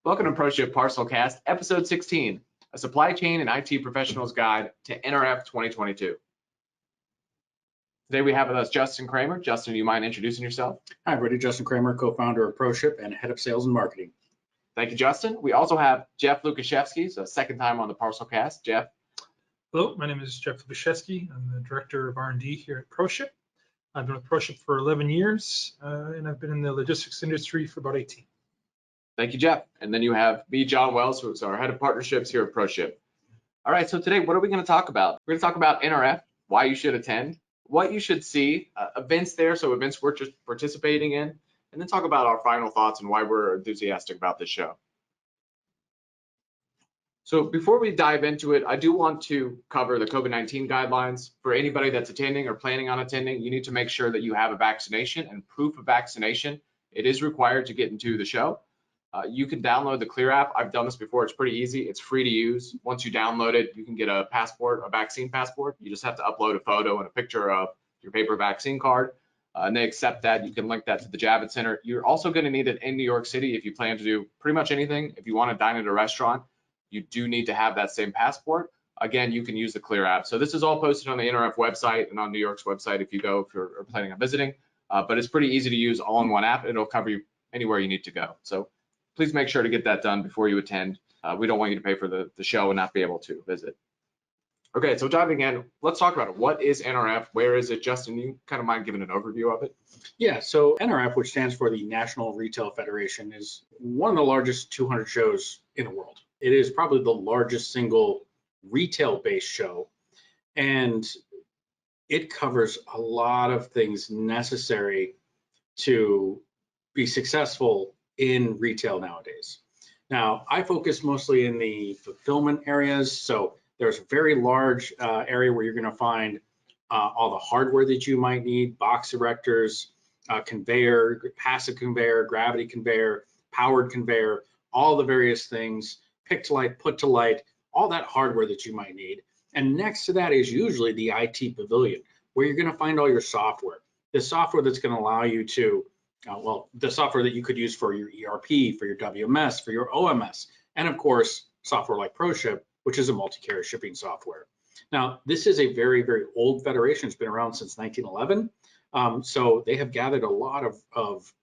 Welcome to ProShip ParcelCast, episode 16, a supply chain and IT professionals guide to NRF 2022. Today we have with us Justin Cramer. Justin, do you mind introducing yourself? Hi, everybody. Justin Cramer, co-founder of ProShip and head of sales and marketing. Thank you, Justin. We also have Jeff Lukaszewski, so second time on the ParcelCast. Jeff. Hello, my name is Jeff Lukaszewski. I'm the director of R&D here at ProShip. I've been with ProShip for 11 years, and I've been in the logistics industry for about 18. Thank you, Jeff. And then you have me, John Wells, who's our head of partnerships here at ProShip. All right, so today, what are we going to talk about? We're going to talk about NRF, why you should attend, what you should see, events there, so events we're just participating in, and then talk about our final thoughts and why we're enthusiastic about this show. So before we dive into it, I do want to cover the COVID-19 guidelines. For anybody that's attending or planning on attending, you need to make sure that you have a vaccination and proof of vaccination. It is required to get into the show. You can download the Clear app. I've done this before. It's pretty easy. It's free to use. Once you download it, you can get a passport, a vaccine passport. You just have to upload a photo and a picture of your paper vaccine card, and they accept that. You can link that to the Javits Center. You're also going to need it in New York City if you plan to do pretty much anything. If you want to dine at a restaurant, you do need to have that same passport. Again, you can use the Clear app. So this is all posted on the NRF website and on New York's website if you're planning on visiting. But it's pretty easy to use all in one app. It'll cover you anywhere you need to go. So please make sure to get that done before you attend. We don't want you to pay for the show and not be able to visit. Okay, so diving in, let's talk about it. What is NRF? Where is it? Justin, you kind of mind giving an overview of it? Yeah, so NRF, which stands for the National Retail Federation, is one of the largest 200 shows in the world. It is probably the largest single retail-based show, and it covers a lot of things necessary to be successful in retail nowadays. Now, I focus mostly in the fulfillment areas. So there's a very large area where you're going to find all the hardware that you might need, box erectors, conveyor, passive conveyor, gravity conveyor, powered conveyor, all the various things, pick to light, put to light, all that hardware that you might need. And next to that is usually the IT pavilion, where you're going to find all your software, the software that's going to allow you to the software that you could use for your ERP, for your WMS, for your OMS, and of course, software like ProShip, which is a multi-carrier shipping software. Now, this is a very, very old federation. It's been around since 1911. So they have gathered a lot of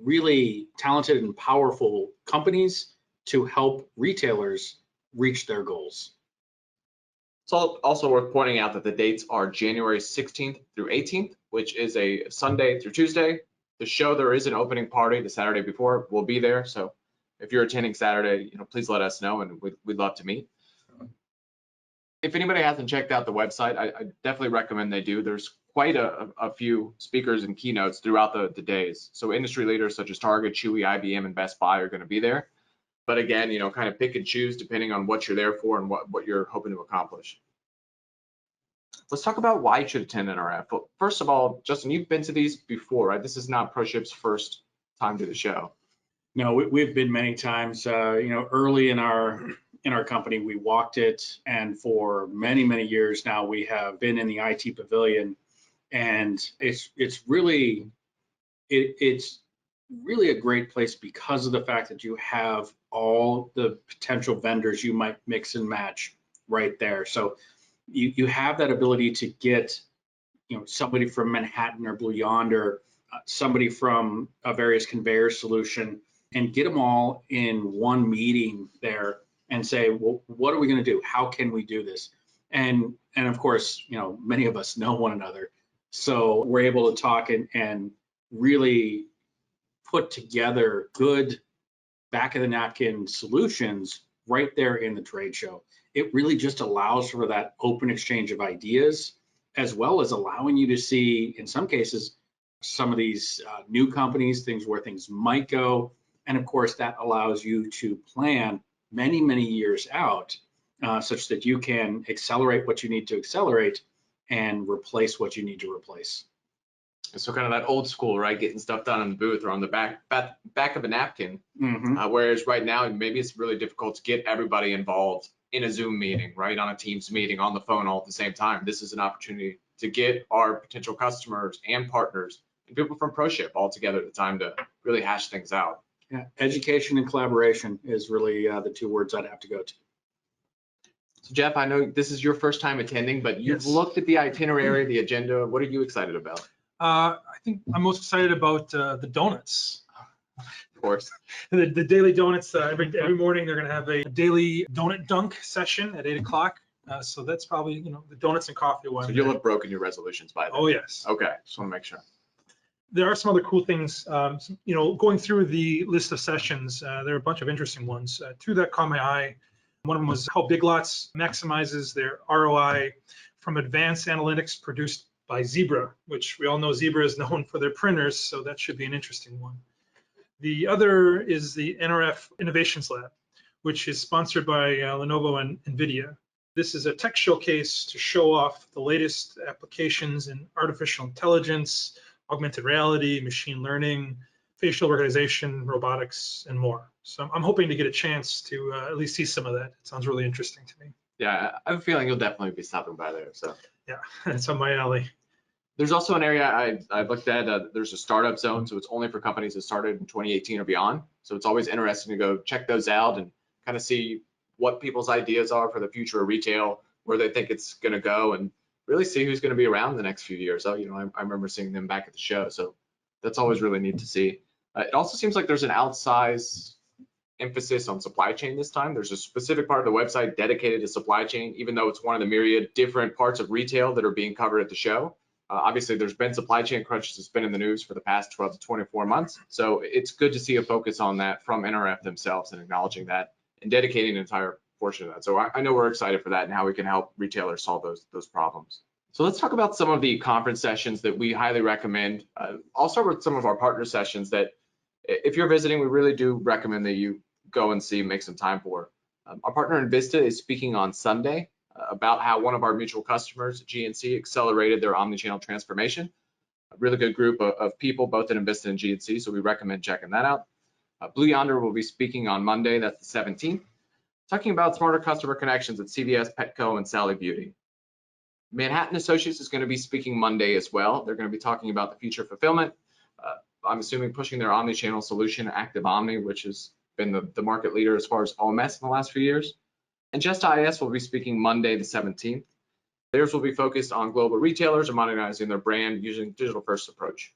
really talented and powerful companies to help retailers reach their goals. It's also worth pointing out that the dates are January 16th through 18th, which is a Sunday through Tuesday. The show, there is an opening party the Saturday before. We'll be there. So if you're attending Saturday, please let us know, and we'd love to meet. If anybody hasn't checked out the website, I definitely recommend they do. There's quite a few speakers and keynotes throughout the days. So industry leaders such as Target, Chewy, IBM, and Best Buy are going to be there. But again, kind of pick and choose depending on what you're there for and what you're hoping to accomplish. Let's talk about why you should attend NRF. Well, first of all, Justin, you've been to these before, right? This is not ProShip's first time to the show. No, we've been many times. Early in our company, we walked it, and for many, many years now, we have been in the IT pavilion, and it's really a great place because of the fact that you have all the potential vendors you might mix and match right there. So you have that ability to get somebody from Manhattan or Blue Yonder, somebody from a various conveyor solution, and get them all in one meeting there and say, well, what are we going to do? How can we do this? And of course, many of us know one another, so we're able to talk and really put together good back of the napkin solutions right there in the trade show. It really just allows for that open exchange of ideas, as well as allowing you to see, in some cases, some of these new companies, things where things might go. And of course, that allows you to plan many, many years out such that you can accelerate what you need to accelerate and replace what you need to replace. So kind of that old school, right? Getting stuff done in the booth or on the back of a napkin. Whereas right now, maybe it's really difficult to get everybody involved in a Zoom meeting, right? On a Teams meeting, on the phone all at the same time. This is an opportunity to get our potential customers and partners and people from ProShip all together at the time to really hash things out. Yeah, education and collaboration is really the two words I'd have to go to. So Jeff, I know this is your first time attending, but you've Yes. looked at the itinerary, the agenda. What are you excited about? I think I'm most excited about the donuts. Of course. The daily donuts, every morning they're going to have a daily donut dunk session at 8 o'clock. So that's probably, the donuts and coffee one. So you'll have broken your resolutions by then. Oh, yes. Okay, just want to make sure. There are some other cool things, going through the list of sessions, there are a bunch of interesting ones. Two that caught my eye. One of them was how Big Lots maximizes their ROI from advanced analytics produced by Zebra, which we all know Zebra is known for their printers, so that should be an interesting one. The other is the NRF Innovations Lab, which is sponsored by Lenovo and NVIDIA. This is a tech showcase to show off the latest applications in artificial intelligence, augmented reality, machine learning, facial recognition, robotics, and more. So I'm hoping to get a chance to at least see some of that. It sounds really interesting to me. Yeah, I have a feeling you'll definitely be stopping by there. So Yeah, it's on my alley. there's also an area I looked at. There's a startup zone, so it's only for companies that started in 2018 or beyond. So it's always interesting to go check those out and kind of see what people's ideas are for the future of retail, where they think it's going to go, and really see who's going to be around the next few years. So, I remember seeing them back at the show, so that's always really neat to see. It also seems like there's an outsized emphasis on supply chain this time. There's a specific part of the website dedicated to supply chain, even though it's one of the myriad different parts of retail that are being covered at the show. Obviously, there's been supply chain crunches that's been in the news for the past 12 to 24 months. So it's good to see a focus on that from NRF themselves and acknowledging that and dedicating an entire portion of that. So I know we're excited for that and how we can help retailers solve those problems. So let's talk about some of the conference sessions that we highly recommend. I'll start with some of our partner sessions that if you're visiting, we really do recommend that you go and see, make some time for. Our partner Invista is speaking on Sunday about how one of our mutual customers, GNC, accelerated their omnichannel transformation. A really good group of people, both in Invista and GNC, so we recommend checking that out. Blue Yonder will be speaking on Monday, that's the 17th, talking about smarter customer connections at CVS, Petco, and Sally Beauty. Manhattan Associates is going to be speaking Monday as well. They're going to be talking about the future of fulfillment. I'm assuming pushing their omnichannel solution, Active Omni, which has been the market leader as far as OMS in the last few years. And Just IS will be speaking Monday the 17th. Theirs will be focused on global retailers and modernizing their brand using digital first approach.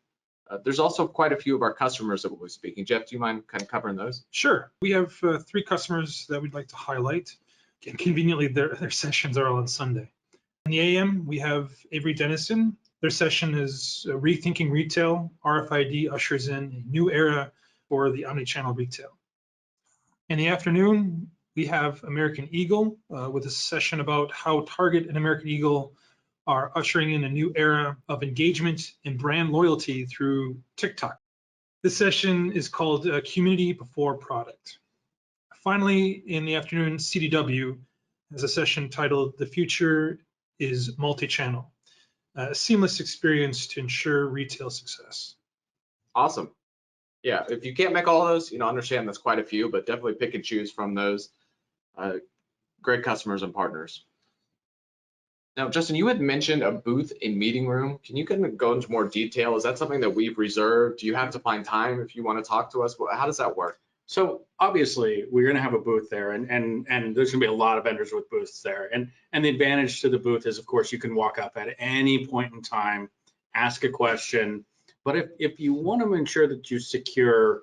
There's also quite a few of our customers that will be speaking. Jeff, do you mind kind of covering those? Sure. We have 3 customers that we'd like to highlight. And conveniently, their sessions are all on Sunday. In the AM, we have Avery Dennison. Their session is Rethinking Retail. RFID ushers in a new era for the omnichannel retail. In the afternoon, we have American Eagle with a session about how Target and American Eagle are ushering in a new era of engagement and brand loyalty through TikTok. This session is called Community Before Product. Finally, in the afternoon, CDW has a session titled The Future is Multi-Channel, a seamless experience to ensure retail success. Awesome. Yeah, if you can't make all of those, understand that's quite a few, but definitely pick and choose from those great customers and partners. Now, Justin, you had mentioned a booth in meeting room. Can you kind of go into more detail? Is that something that we've reserved? Do you have to find time if you want to talk to us? How does that work? So obviously we're going to have a booth there, and there's going to be a lot of vendors with booths there. And the advantage to the booth is, of course, you can walk up at any point in time, ask a question. But if you want to ensure that you secure,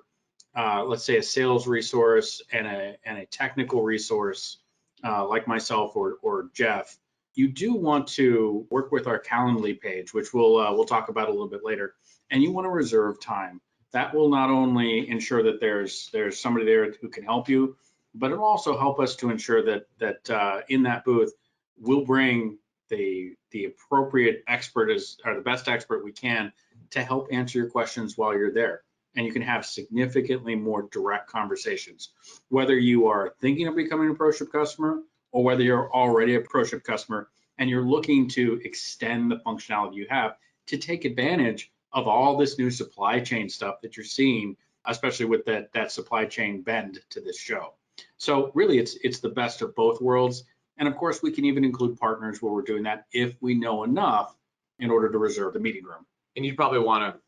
let's say, a sales resource and a technical resource like myself or Jeff, you do want to work with our Calendly page, which we'll talk about a little bit later, and you want to reserve time. That will not only ensure that there's somebody there who can help you, but it'll also help us to ensure that in that booth we'll bring the appropriate expert or the best expert we can to help answer your questions while you're there. And you can have significantly more direct conversations, whether you are thinking of becoming a ProShip customer or whether you're already a ProShip customer and you're looking to extend the functionality you have to take advantage of all this new supply chain stuff that you're seeing, especially with that supply chain bend to this show. So really it's the best of both worlds. And of course, we can even include partners where we're doing that if we know enough in order to reserve the meeting room. And you'd probably want to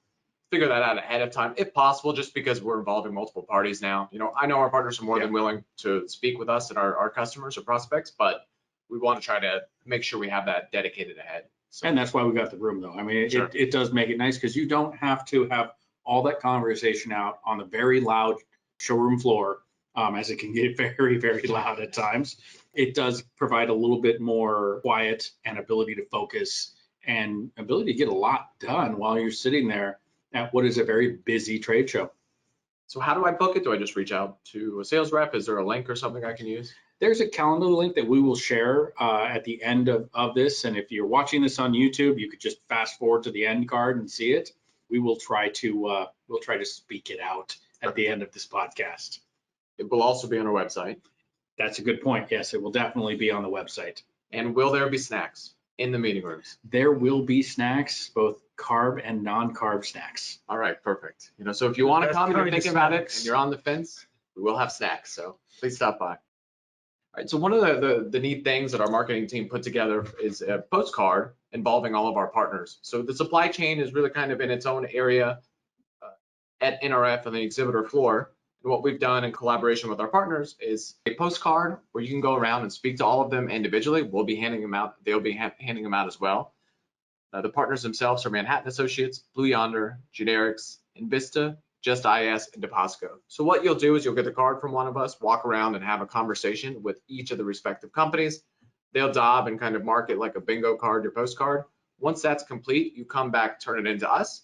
figure that out ahead of time, if possible, just because we're involving multiple parties now. I know our partners are more than willing to speak with us and our customers or prospects, but we want to try to make sure we have that dedicated ahead. So, And that's why we got the room, though. I mean, Sure. it does make it nice because you don't have to have all that conversation out on the very loud showroom floor, as it can get very, very loud at times. It does provide a little bit more quiet and ability to focus and ability to get a lot done while you're sitting there at what is a very busy trade show. So how do I book it? Do I just reach out to a sales rep? Is there a link or something I can use? There's a calendar link that we will share at the end of this. And if you're watching this on YouTube, you could just fast forward to the end card and see it. We will try to speak it out at the end of this podcast. It will also be on our website. That's a good point. Yes, it will definitely be on the website. And will there be snacks in the meeting rooms? There will be snacks, both carb and non-carb snacks. All right, perfect. So if you want to Best come and you're kind of thinking about it snacks. and you're on the fence, we will have snacks. So please stop by. All right, so one of the neat things that our marketing team put together is a postcard involving all of our partners. So the supply chain is really kind of in its own area at NRF on the exhibitor floor. And what we've done in collaboration with our partners is a postcard where you can go around and speak to all of them individually. We'll be handing them out. They'll be handing them out as well. The partners themselves are Manhattan Associates, Blue Yonder, Generics, Invista, Just IS, and Deposco. So what you'll do is you'll get the card from one of us, walk around and have a conversation with each of the respective companies. They'll dob and kind of mark it like a bingo card, your postcard. Once that's complete, you come back, turn it into us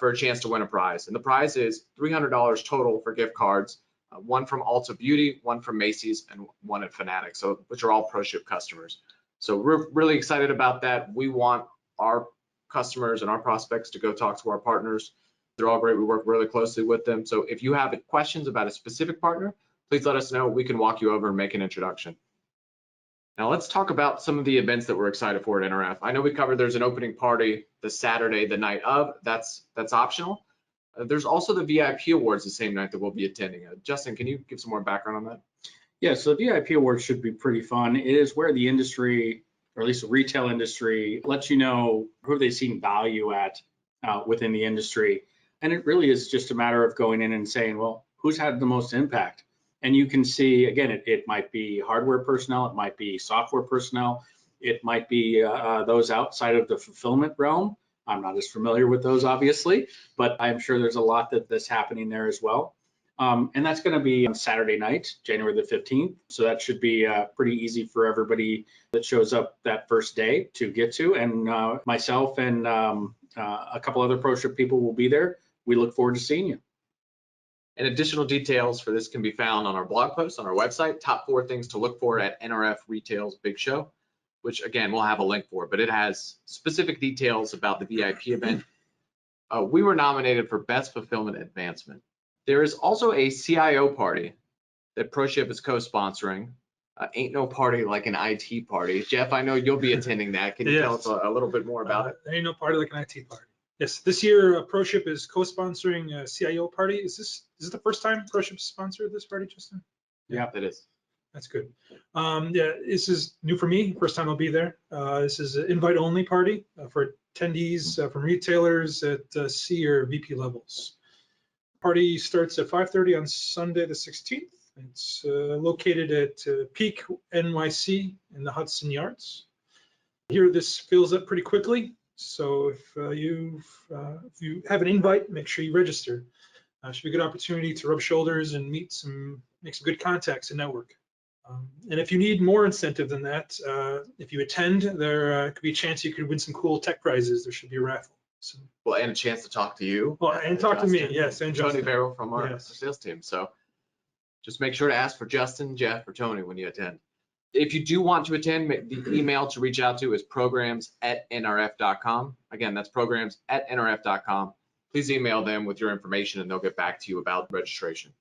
for a chance to win a prize. And the prize is $300 total for gift cards, one from Ulta Beauty, one from Macy's, and one at Fanatics, so which are all ProShip customers. So we're really excited about that. We want our customers and our prospects to go talk to our partners. They're all great. We work really closely with them. So if you have questions about a specific partner, please let us know. We can walk you over and make an introduction. Now let's talk about some of the events that we're excited for at NRF. I know we covered there's an opening party the Saturday, the night of. That's optional. There's also the VIP awards the same night that we'll be attending. Justin, can you give some more background on that? Yeah, so the VIP awards should be pretty fun. It is where the industry, or at least the retail industry, lets you know who they've seen value at within the industry. And it really is just a matter of going in and saying, well, who's had the most impact? And you can see, again, it might be hardware personnel, it might be software personnel, it might be those outside of the fulfillment realm. I'm not as familiar with those, obviously, but I'm sure there's a lot that's happening there as well. And that's going to be on Saturday night, January the 15th. So that should be pretty easy for everybody that shows up that first day to get to. And myself and a couple other ProShip people will be there. We look forward to seeing you. And additional details for this can be found on our blog post on our website, top 4 things to look for at NRF Retail's Big Show, which again, we'll have a link for, but it has specific details about the VIP event. We were nominated for Best Fulfillment Advancement. There is also a CIO party that ProShip is co-sponsoring. Ain't no party like an IT party. Jeff, I know you'll be attending that. Can you tell us a little bit more about it? Ain't no party like an IT party. Yes, this year ProShip is co-sponsoring a CIO party. Is this the first time ProShip sponsored this party, Justin? Yeah, it is. That's good. Yeah, this is new for me. First time I'll be there. This is an invite-only party for attendees from retailers at C or VP levels. Party starts at 5:30 on Sunday the 16th. It's located at Peak NYC in the Hudson Yards. Here, this fills up pretty quickly. So if you have an invite, make sure you register. Should be a good opportunity to rub shoulders and make some good contacts and network. And if you need more incentive than that, if you attend, there could be a chance you could win some cool tech prizes. There should be a raffle. So, well, and a chance to talk to you. Well, and talk Justin, to me, yes, and Tony Justin. Barrow from our Yes. sales team. So just make sure to ask for Justin, Jeff, or Tony when you attend. If you do want to attend, the email to reach out to is programs@nrf.com. Again, that's programs@nrf.com. Please email them with your information and they'll get back to you about registration.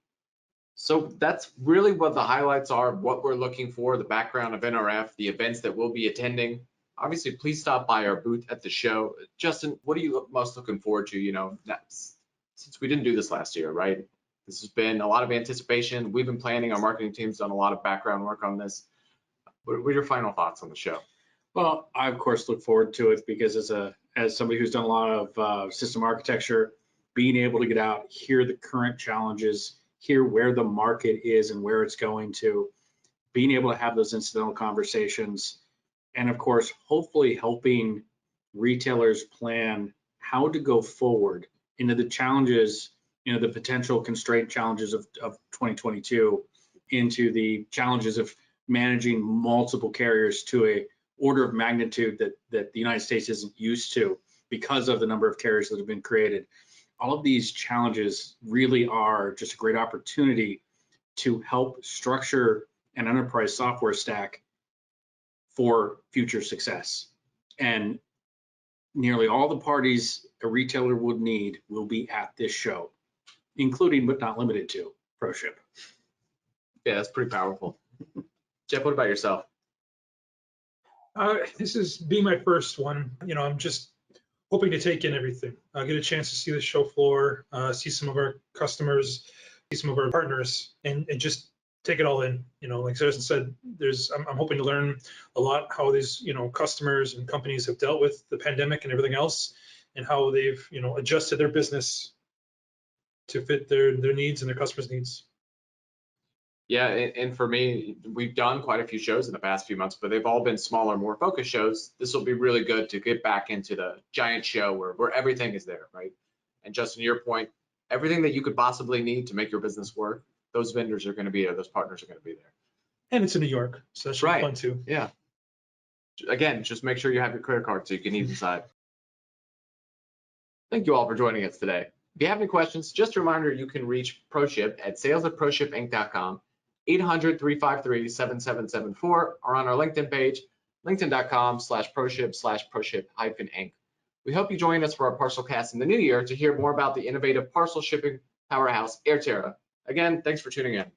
So that's really what the highlights are, what we're looking for, the background of NRF, the events that we'll be attending. Obviously, please stop by our booth at the show. Justin, what are you most looking forward to? Since we didn't do this last year, right? This has been a lot of anticipation. We've been planning, our marketing team's done a lot of background work on this. What are your final thoughts on the show? Well, I of course look forward to it because as somebody who's done a lot of system architecture being able to get out, hear the current challenges, hear where the market is and where it's going to, being able to have those incidental conversations, and of course, hopefully helping retailers plan how to go forward into the challenges, the potential constraint challenges of 2022, into the challenges of managing multiple carriers to a order of magnitude that the United States isn't used to because of the number of carriers that have been created. All of these challenges really are just a great opportunity to help structure an enterprise software stack for future success. And nearly all the parties a retailer would need will be at this show, including but not limited to ProShip. Yeah, that's pretty powerful. Jeff, what about yourself? This is being my first one. I'm just hoping to take in everything. Get a chance to see the show floor, see some of our customers, see some of our partners, and just take it all in. Like Justin said, I'm hoping to learn a lot how these customers and companies have dealt with the pandemic and everything else, and how they've adjusted their business to fit their needs and their customers' needs. Yeah, and for me, we've done quite a few shows in the past few months, but they've all been smaller, more focused shows. This will be really good to get back into the giant show where everything is there, right? And Justin, to your point, everything that you could possibly need to make your business work, those vendors are going to be there, those partners are going to be there. And it's in New York, so that should be fun too. Yeah. Again, just make sure you have your credit card so you can eat inside. Thank you all for joining us today. If you have any questions, just a reminder, you can reach ProShip at sales@proshipinc.com, 800-353-7774, or on our LinkedIn page, linkedin.com/ProShip/ProShip-Inc. We hope you join us for our ParcelCast in the new year to hear more about the innovative parcel shipping powerhouse, Airterra. Again, thanks for tuning in.